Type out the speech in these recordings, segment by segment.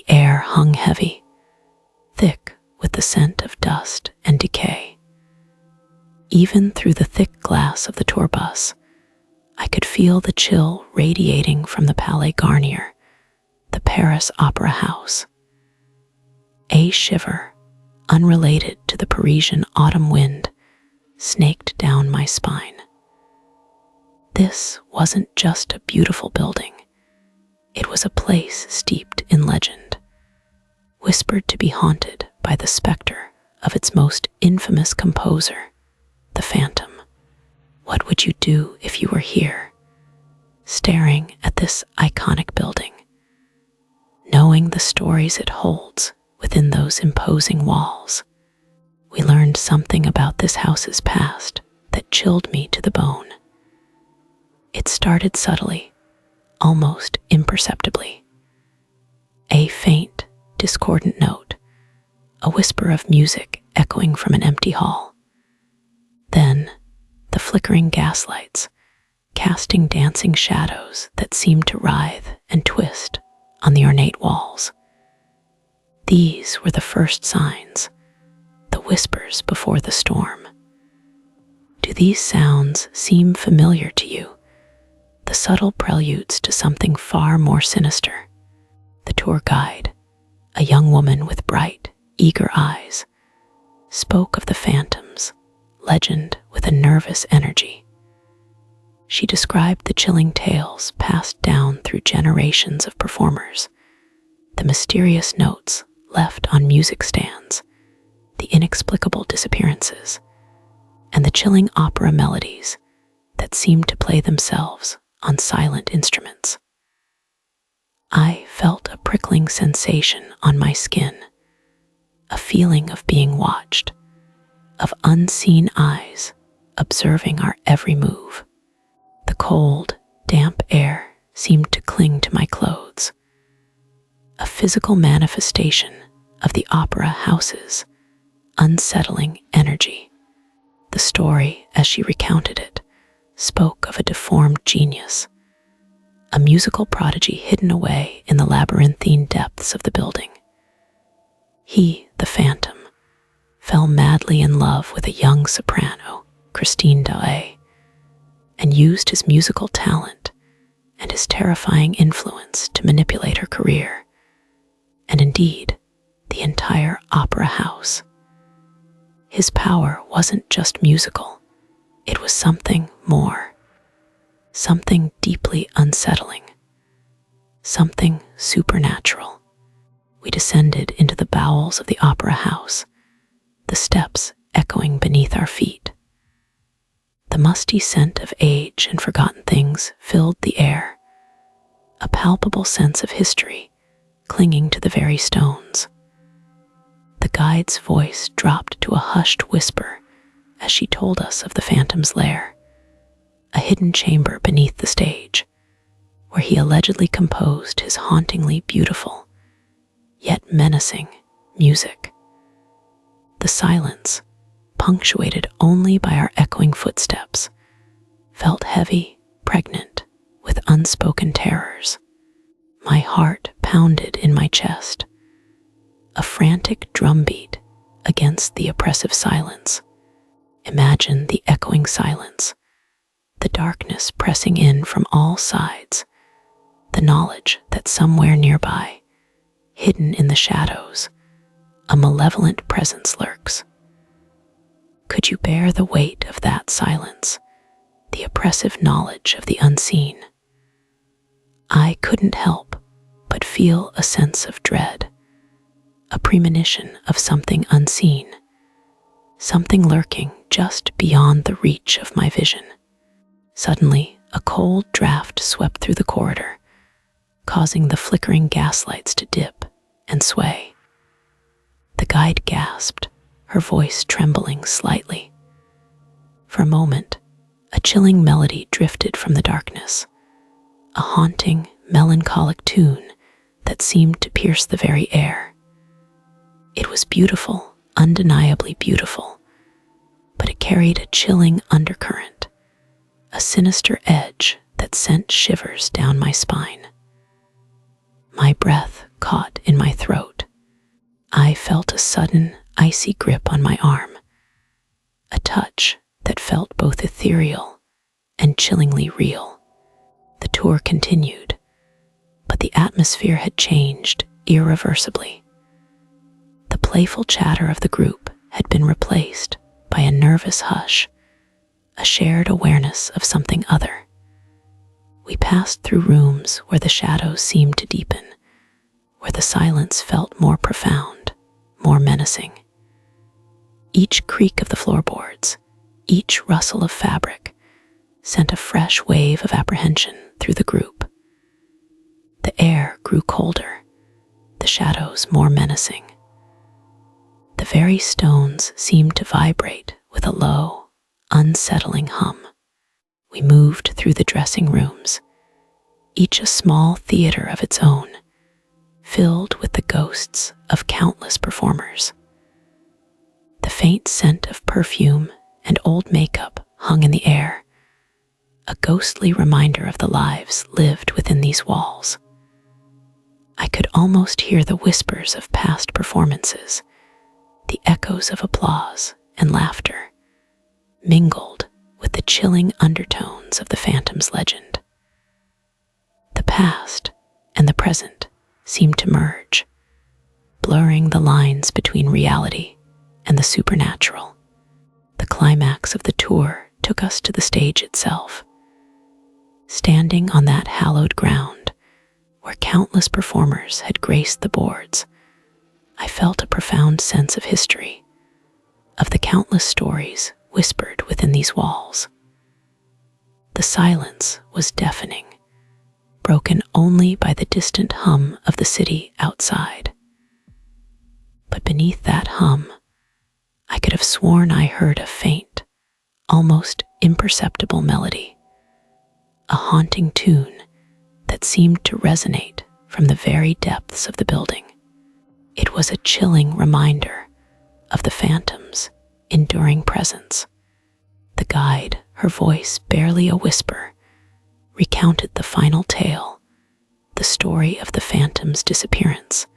The air hung heavy, thick with the scent of dust and decay. Even through the thick glass of the tour bus, I could feel the chill radiating from the Palais Garnier, the Paris Opera House. A shiver, unrelated to the Parisian autumn wind, snaked down my spine. This wasn't just a beautiful building. It was a place steeped in legend, whispered to be haunted by the specter of its most infamous composer, the Phantom. What would you do if you were here, staring at this iconic building, knowing the stories it holds within those imposing walls? We learned something about this house's past that chilled me to the bone. It started subtly, almost imperceptibly. A faint, discordant note, a whisper of music echoing from an empty hall. Then, the flickering gaslights, casting dancing shadows that seemed to writhe and twist on the ornate walls. These were the first signs, the whispers before the storm. Do these sounds seem familiar to you? The subtle preludes to something far more sinister. The tour guide, a young woman with bright, eager eyes, spoke of the phantom's legend with a nervous energy. She described the chilling tales passed down through generations of performers, the mysterious notes left on music stands, the inexplicable disappearances, and the chilling opera melodies that seemed to play themselves on silent instruments. I felt a prickling sensation on my skin, a feeling of being watched, of unseen eyes observing our every move. The cold, damp air seemed to cling to my clothes, a physical manifestation of the opera house's unsettling energy. The story, as she recounted it, spoke of a deformed genius, a musical prodigy hidden away in the labyrinthine depths of the building. He, the Phantom, fell madly in love with a young soprano, Christine Daae, and used his musical talent and his terrifying influence to manipulate her career, and indeed, the entire opera house. His power wasn't just musical, it was something more, something deeply unsettling, something supernatural. We descended into the bowels of the opera house, the steps echoing beneath our feet. The musty scent of age and forgotten things filled the air, a palpable sense of history clinging to the very stones. The guide's voice dropped to a hushed whisper as she told us of the Phantom's lair, a hidden chamber beneath the stage, where he allegedly composed his hauntingly beautiful, yet menacing, music. The silence, punctuated only by our echoing footsteps, felt heavy, pregnant with unspoken terrors. My heart pounded in my chest, a frantic drumbeat against the oppressive silence. Imagine the echoing silence, the darkness pressing in from all sides, the knowledge that somewhere nearby, hidden in the shadows, a malevolent presence lurks. Could you bear the weight of that silence, the oppressive knowledge of the unseen? I couldn't help but feel a sense of dread, a premonition of something unseen, something lurking just beyond the reach of my vision. Suddenly, a cold draft swept through the corridor, causing the flickering gaslights to dip and sway. The guide gasped, her voice trembling slightly. For a moment, a chilling melody drifted from the darkness, a haunting, melancholic tune that seemed to pierce the very air. It was beautiful, undeniably beautiful, but it carried a chilling undercurrent, a sinister edge that sent shivers down my spine. My breath caught in my throat icy grip on my arm, a touch that felt both ethereal and chillingly real. The tour continued, but the atmosphere had changed irreversibly. The playful chatter of the group had been replaced by a nervous hush, a shared awareness of something other. We passed through rooms where the shadows seemed to deepen, where the silence felt more profound, more menacing. Each creak of the floorboards, each rustle of fabric, sent a fresh wave of apprehension through the group. The air grew colder, the shadows more menacing. The very stones seemed to vibrate with a low, unsettling hum. We moved through the dressing rooms, each a small theater of its own, filled with the ghosts of countless performers. The faint scent of perfume and old makeup hung in the air, a ghostly reminder of the lives lived within these walls. I could almost hear the whispers of past performances, the echoes of applause and laughter, mingled with the chilling undertones of the Phantom's legend. The past and the present seemed to merge, blurring the lines between reality and the supernatural. The climax of the tour took us to the stage itself. Standing on that hallowed ground, where countless performers had graced the boards, I felt a profound sense of history, of the countless stories whispered within these walls. The silence was deafening, broken only by the distant hum of the city outside. But beneath that hum, I could have sworn I heard a faint, almost imperceptible melody, a haunting tune that seemed to resonate from the very depths of the building. It was a chilling reminder of the Phantom's enduring presence. The guide, her voice barely a whisper, recounted the final tale, the story of the Phantom's disappearance,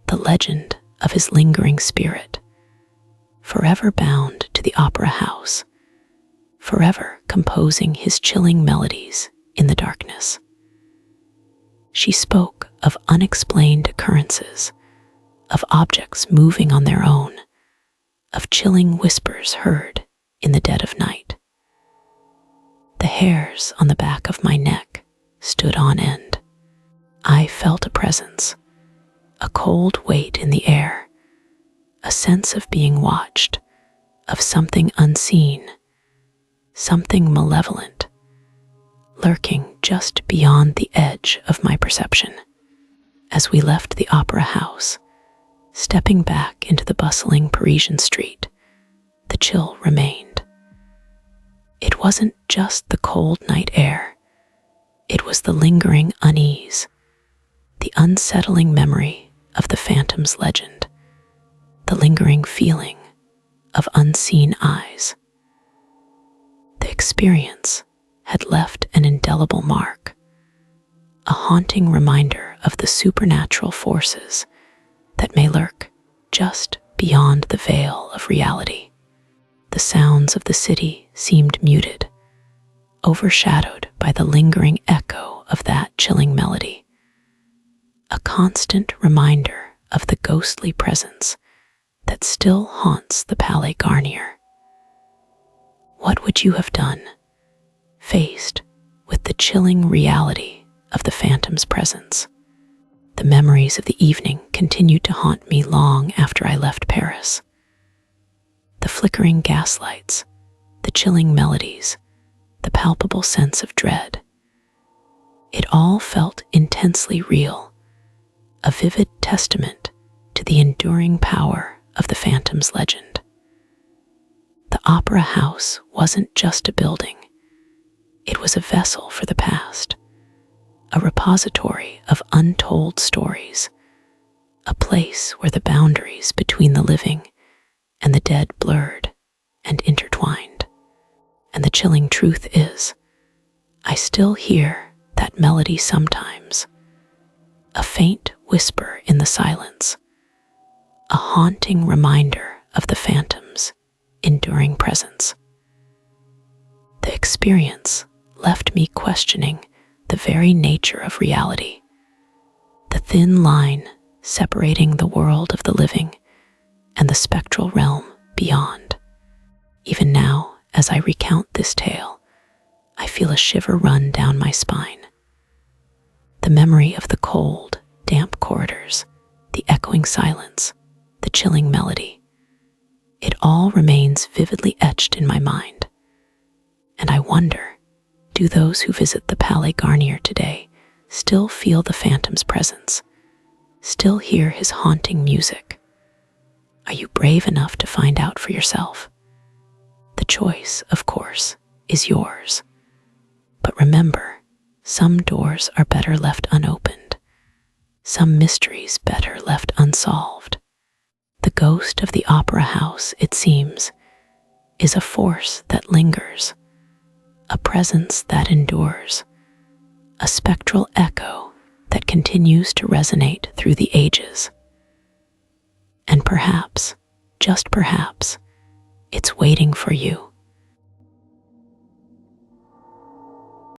the legend of his lingering spirit, forever bound to the opera house, forever composing his chilling melodies in the darkness. She spoke of unexplained occurrences, of objects moving on their own, of chilling whispers heard in the dead of night. The hairs on the back of my neck stood on end. I felt a presence, a cold weight in the air, a sense of being watched, of something unseen, something malevolent, lurking just beyond the edge of my perception. As we left the opera house, stepping back into the bustling Parisian street, the chill remained. It wasn't just the cold night air, it was the lingering unease, the unsettling memory of the Phantom's legend, the lingering feeling of unseen eyes. The experience had left an indelible mark, a haunting reminder of the supernatural forces that may lurk just beyond the veil of reality. The sounds of the city seemed muted, overshadowed by the lingering echo of that chilling melody, a constant reminder of the ghostly presence that still haunts the Palais Garnier. What would you have done, faced with the chilling reality of the Phantom's presence? The memories of the evening continued to haunt me long after I left Paris. The flickering gaslights, the chilling melodies, the palpable sense of dread. It all felt intensely real, a vivid testament to the enduring power of the Phantom's legend. The opera house wasn't just a building. It was a vessel for the past, a repository of untold stories, a place where the boundaries between the living and the dead blurred and intertwined. And the chilling truth is, I still hear that melody sometimes, a faint whisper in the silence, a haunting reminder of the phantom's enduring presence. The experience left me questioning the very nature of reality, the thin line separating the world of the living and the spectral realm beyond. Even now, as I recount this tale, I feel a shiver run down my spine. The memory of the cold, damp corridors, the echoing silence, the chilling melody, it all remains vividly etched in my mind. And I wonder, do those who visit the Palais Garnier today still feel the phantom's presence, still hear his haunting music? Are you brave enough to find out for yourself? The choice, of course, is yours. But remember, some doors are better left unopened, some mysteries better left unsolved. The ghost of the opera house, it seems, is a force that lingers, a presence that endures, a spectral echo that continues to resonate through the ages. And perhaps, just perhaps, it's waiting for you